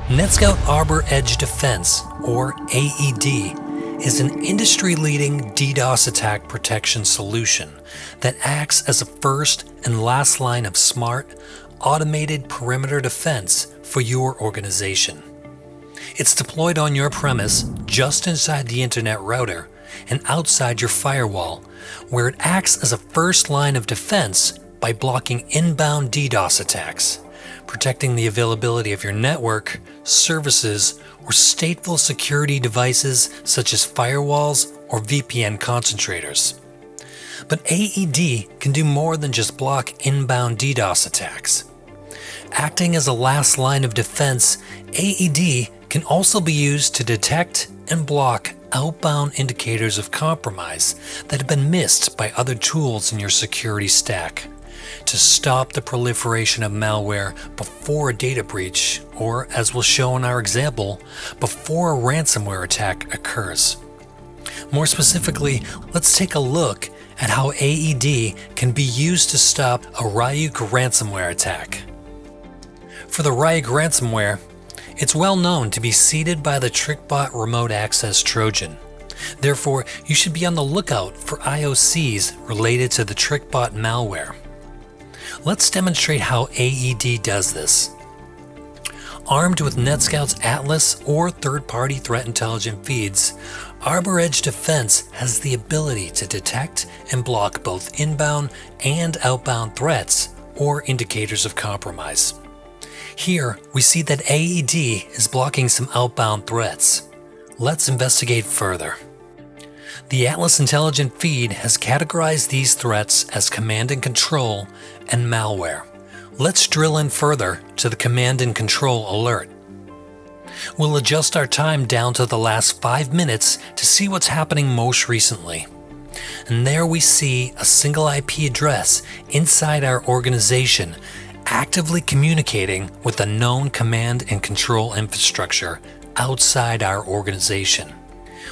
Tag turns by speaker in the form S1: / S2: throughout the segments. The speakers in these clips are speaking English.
S1: NETSCOUT Arbor Edge Defense, or AED, is an industry-leading DDoS attack protection solution that acts as a first and last line of smart, automated perimeter defense for your organization. It's deployed on your premise just inside the internet router and outside your firewall, where it acts as a first line of defense by blocking inbound DDoS attacks, protecting the availability of your network, services, or stateful security devices such as firewalls or VPN concentrators. But AED can do more than just block inbound DDoS attacks. Acting as a last line of defense, AED can also be used to detect and block outbound indicators of compromise that have been missed by other tools in your security stack, to stop the proliferation of malware before a data breach, or, as we'll show in our example, before a ransomware attack occurs. More specifically, let's take a look at how AED can be used to stop a Ryuk ransomware attack. For the Ryuk ransomware, it's well known to be seeded by the TrickBot remote access Trojan. Therefore, you should be on the lookout for IoCs related to the TrickBot malware. Let's demonstrate how AED does this. Armed with NETSCOUT's Atlas or third-party threat intelligence feeds, Arbor Edge Defense has the ability to detect and block both inbound and outbound threats or indicators of compromise. Here, we see that AED is blocking some outbound threats. Let's investigate further. The Atlas Intelligent Feed has categorized these threats as command and control and malware. Let's drill in further to the command and control alert. We'll adjust our time down to the last 5 minutes to see what's happening most recently. And there we see a single IP address inside our organization actively communicating with a known command and control infrastructure outside our organization.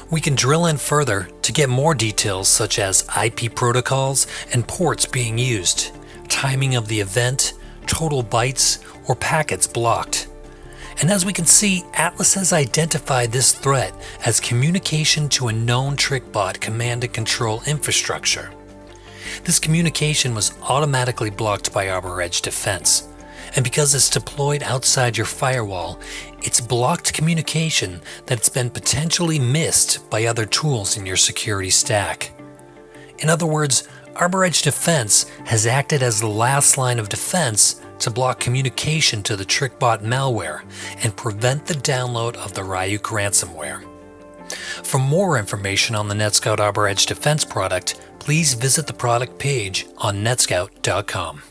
S1: We can drill in further to get more details such as IP protocols and ports being used, timing of the event, total bytes or packets blocked. And as we can see, Atlas has identified this threat as communication to a known TrickBot command and control infrastructure. This communication was automatically blocked by Arbor Edge Defense, and because it's deployed outside your firewall, it's blocked communication that's been potentially missed by other tools in your security stack. In other words, Arbor Edge Defense has acted as the last line of defense to block communication to the TrickBot malware and prevent the download of the Ryuk ransomware. For more information on the NETSCOUT Arbor Edge Defense product, please visit the product page on netscout.com.